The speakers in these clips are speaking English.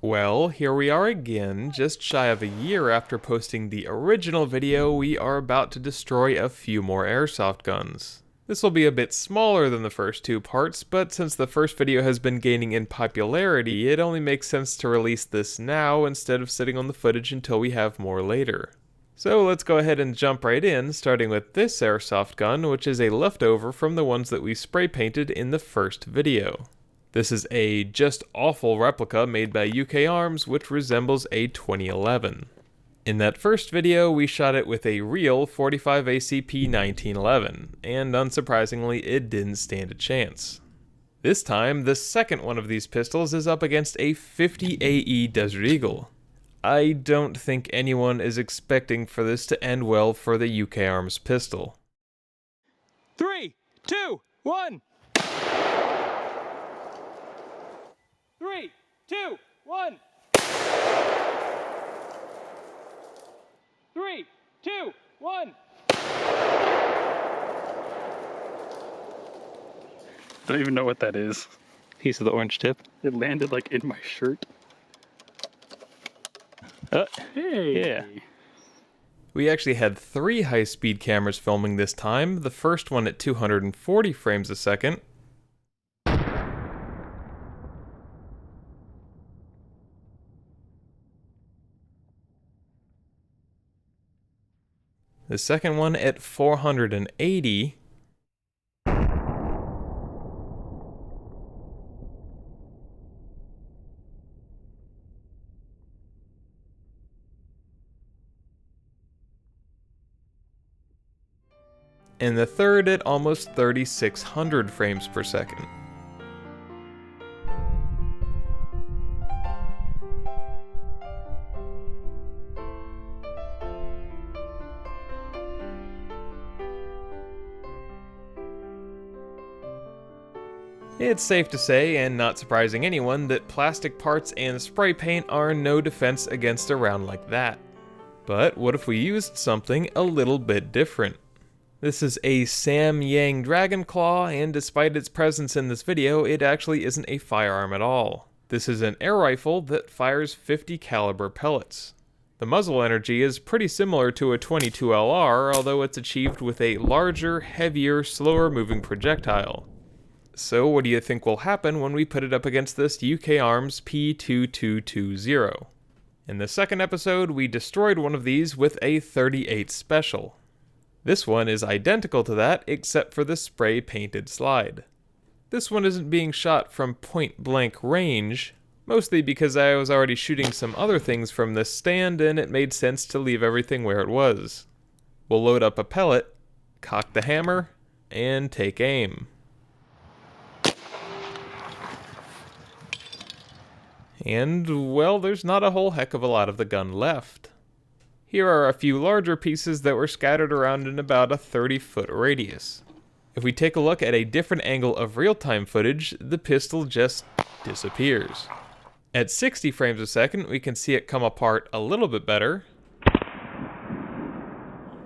Well, here we are again, just shy of a year after posting the original video. We are about to destroy a few more airsoft guns. This will be a bit smaller than the first two parts, but since the first video has been gaining in popularity, it only makes sense to release this now instead of sitting on the footage until we have more later. So let's go ahead and jump right in, starting with this airsoft gun, which is a leftover from the ones that we spray painted in the first video. This is a just awful replica made by UKArms, which resembles a 2011. In that first video, we shot it with a real 45 ACP 1911, and unsurprisingly, it didn't stand a chance. This time, the second one of these pistols is up against a 50 AE Desert Eagle. I don't think anyone is expecting for this to end well for the UKArms pistol. 3, 2, 1! 3, 2, 1! 3, 2, 1! I don't even know what that is. Piece of the orange tip. It landed like in my shirt. Hey! Yeah. We actually had 3 high-speed cameras filming this time, the first one at 240 frames a second, the second one at 480, and the third at almost 3600 frames per second. It's safe to say, and not surprising anyone, that plastic parts and spray paint are no defense against a round like that. But what if we used something a little bit different? This is a Samyang Dragon Claw, and despite its presence in this video, it actually isn't a firearm at all. This is an air rifle that fires 50 caliber pellets. The muzzle energy is pretty similar to a 22 LR, although it's achieved with a larger, heavier, slower moving projectile. So what do you think will happen when we put it up against this UKArms P2220? In the second episode, we destroyed one of these with a 38 Special. This one is identical to that, except for the spray-painted slide. This one isn't being shot from point-blank range, mostly because I was already shooting some other things from this stand and it made sense to leave everything where it was. We'll load up a pellet, cock the hammer, and take aim. And, well, there's not a whole heck of a lot of the gun left. Here are a few larger pieces that were scattered around in about a 30-foot radius. If we take a look at a different angle of real-time footage, the pistol just disappears. At 60 frames a second, we can see it come apart a little bit better,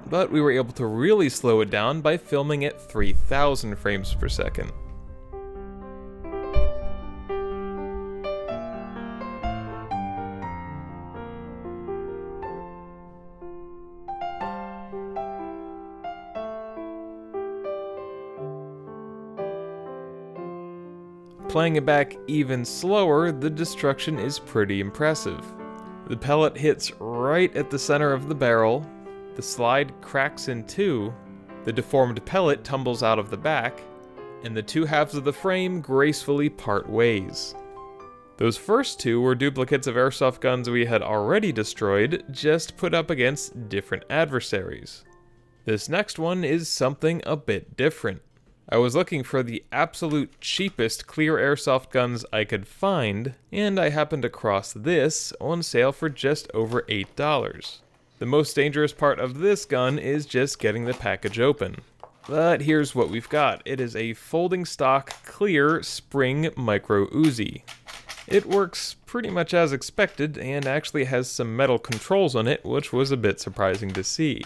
but we were able to really slow it down by filming at 3000 frames per second. Playing it back even slower, the destruction is pretty impressive. The pellet hits right at the center of the barrel, the slide cracks in two, the deformed pellet tumbles out of the back, and the two halves of the frame gracefully part ways. Those first two were duplicates of airsoft guns we had already destroyed, just put up against different adversaries. This next one is something a bit different. I was looking for the absolute cheapest clear airsoft guns I could find, and I happened across this on sale for just over $8. The most dangerous part of this gun is just getting the package open. But here's what we've got. It is a folding stock clear spring micro Uzi. It works pretty much as expected and actually has some metal controls on it, which was a bit surprising to see.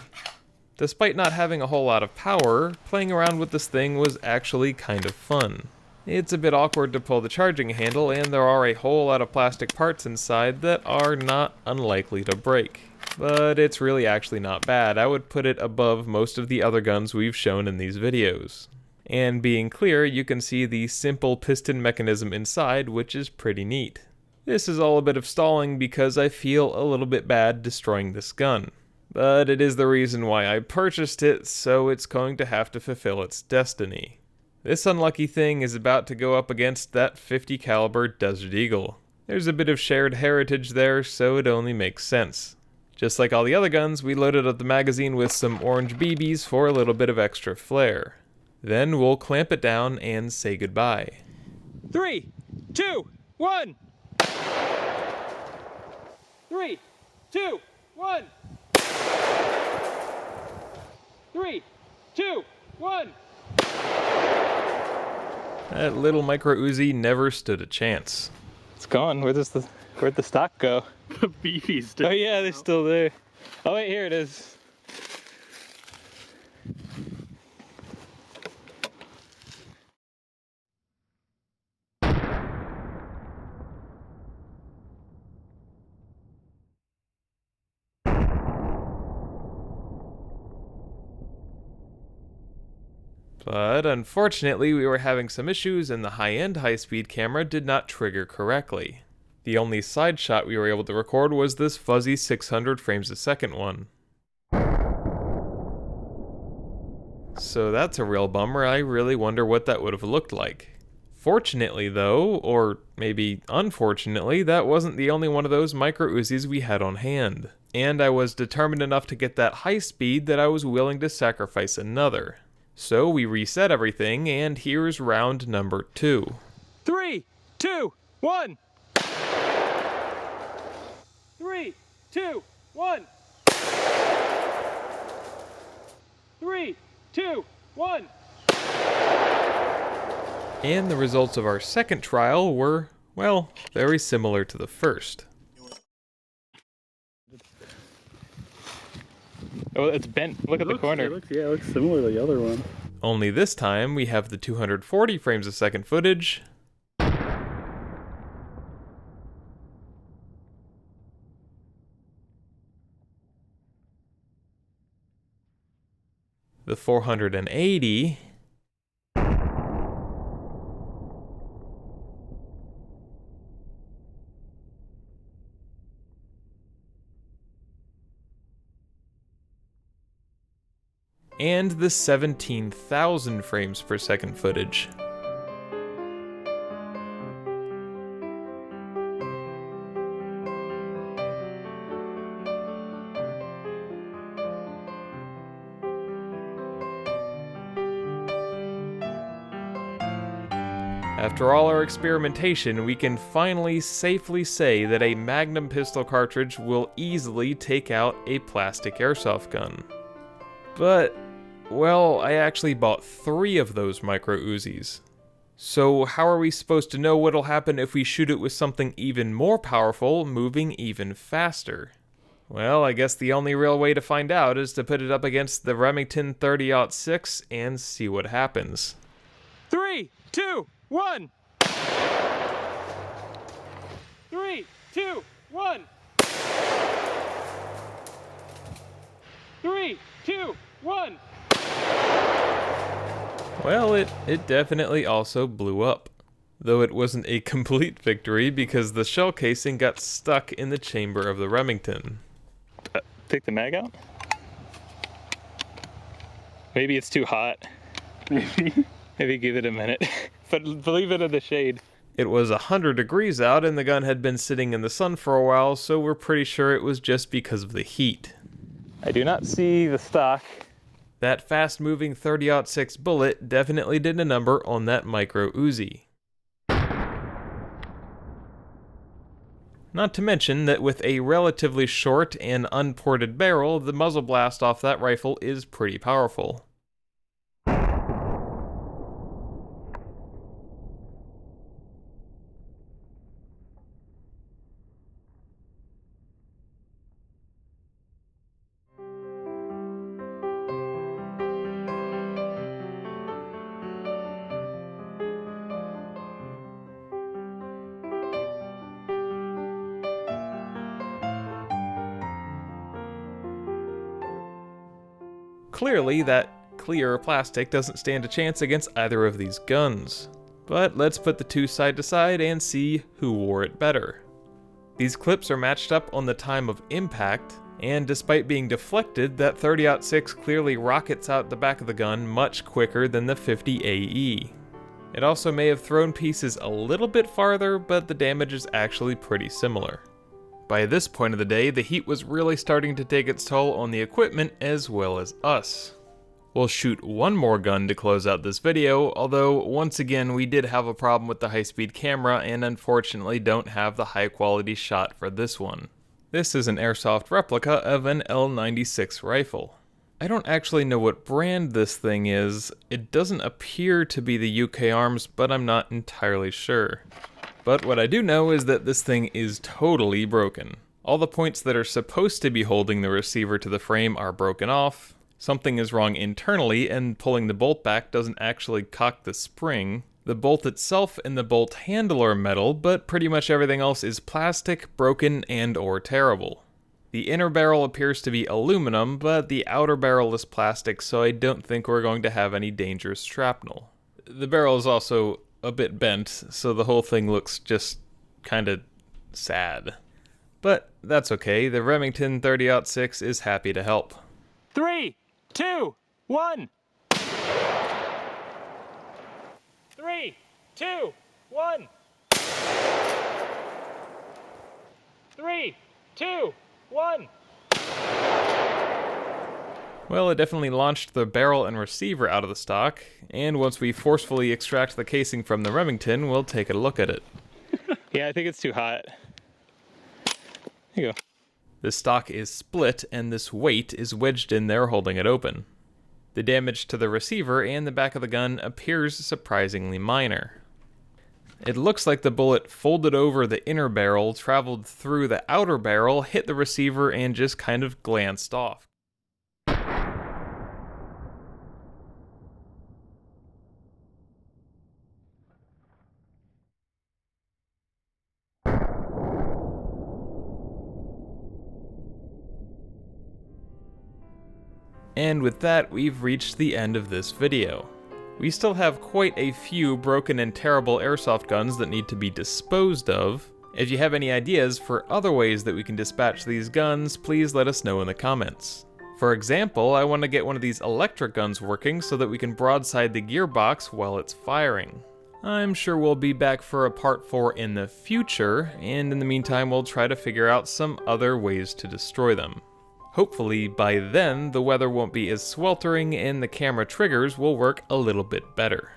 Despite not having a whole lot of power, playing around with this thing was actually kind of fun. It's a bit awkward to pull the charging handle, and there are a whole lot of plastic parts inside that are not unlikely to break. But it's really actually not bad. I would put it above most of the other guns we've shown in these videos. And being clear, you can see the simple piston mechanism inside, which is pretty neat. This is all a bit of stalling because I feel a little bit bad destroying this gun. But it is the reason why I purchased it, so it's going to have to fulfill its destiny. This unlucky thing is about to go up against that 50 caliber Desert Eagle. There's a bit of shared heritage there, so it only makes sense. Just like all the other guns, we loaded up the magazine with some orange BBs for a little bit of extra flair. Then we'll clamp it down and say goodbye. 3, 2, 1. 3, 2, 1. 3, 2, 1. That little micro Uzi never stood a chance. It's gone. Where'd the stock go? The BB's still. Oh yeah, they're still there. Oh wait, here it is. But unfortunately, we were having some issues and the high-end high-speed camera did not trigger correctly. The only side shot we were able to record was this fuzzy 600 frames a second one. So that's a real bummer. I really wonder what that would have looked like. Fortunately though, or maybe unfortunately, that wasn't the only one of those micro Uzis we had on hand. And I was determined enough to get that high speed that I was willing to sacrifice another. So we reset everything, and here's round number 2. 3, 2, 1. 3, 2, 1. 3, 2, 1. And the results of our second trial were, well, very similar to the first. Oh, it's bent. Look at the corner. It looks similar to the other one. Only this time we have the 240 frames a second footage, the 480, and the 17,000 frames per second footage. After all our experimentation, we can finally safely say that a Magnum pistol cartridge will easily take out a plastic airsoft gun. But, well, I actually bought 3 of those micro Uzis. So how are we supposed to know what'll happen if we shoot it with something even more powerful, moving even faster? Well, I guess the only real way to find out is to put it up against the Remington 30-06 and see what happens. 3, 2, 1. 3, 2, 1. 3, 2, 1. Well, it definitely also blew up. Though it wasn't a complete victory because the shell casing got stuck in the chamber of the Remington. Take the mag out? Maybe it's too hot. Maybe give it a minute. But leave it in the shade. It was 100 degrees out and the gun had been sitting in the sun for a while, so we're pretty sure it was just because of the heat. I do not see the stock. That fast-moving 30-06 bullet definitely did a number on that micro Uzi. Not to mention that with a relatively short and unported barrel, the muzzle blast off that rifle is pretty powerful. clearly that clear plastic doesn't stand a chance against either of these guns. But let's put the two side to side and see who wore it better. These clips are matched up on the time of impact, and despite being deflected, that 30-06 clearly rockets out the back of the gun much quicker than the 50 AE. It also may have thrown pieces a little bit farther, but the damage is actually pretty similar. By this point of the day, the heat was really starting to take its toll on the equipment as well as us. We'll shoot one more gun to close out this video, although once again we did have a problem with the high-speed camera and unfortunately don't have the high-quality shot for this one. This is an Airsoft replica of an L96 rifle. I don't actually know what brand this thing is. It doesn't appear to be the UKArms, but I'm not entirely sure. But what I do know is that this thing is totally broken. All the points that are supposed to be holding the receiver to the frame are broken off. Something is wrong internally, and pulling the bolt back doesn't actually cock the spring. The bolt itself and the bolt handle are metal, but pretty much everything else is plastic, broken, and/or terrible. The inner barrel appears to be aluminum, but the outer barrel is plastic, so I don't think we're going to have any dangerous shrapnel. The barrel is also a bit bent, so the whole thing looks just kinda sad. But that's okay, the Remington 30-06 is happy to help. 3, 2, 1. 3, 2, 1. 3, 2, 1. Well, it definitely launched the barrel and receiver out of the stock, and once we forcefully extract the casing from the Remington, we'll take a look at it. Yeah, I think it's too hot. Here you go. The stock is split, and this weight is wedged in there holding it open. The damage to the receiver and the back of the gun appears surprisingly minor. It looks like the bullet folded over the inner barrel, traveled through the outer barrel, hit the receiver, and just kind of glanced off. And with that, we've reached the end of this video. We still have quite a few broken and terrible airsoft guns that need to be disposed of. If you have any ideas for other ways that we can dispatch these guns, please let us know in the comments. For example, I want to get one of these electric guns working so that we can broadside the gearbox while it's firing. I'm sure we'll be back for a part 4 in the future, and in the meantime we'll try to figure out some other ways to destroy them. Hopefully by then the weather won't be as sweltering and the camera triggers will work a little bit better.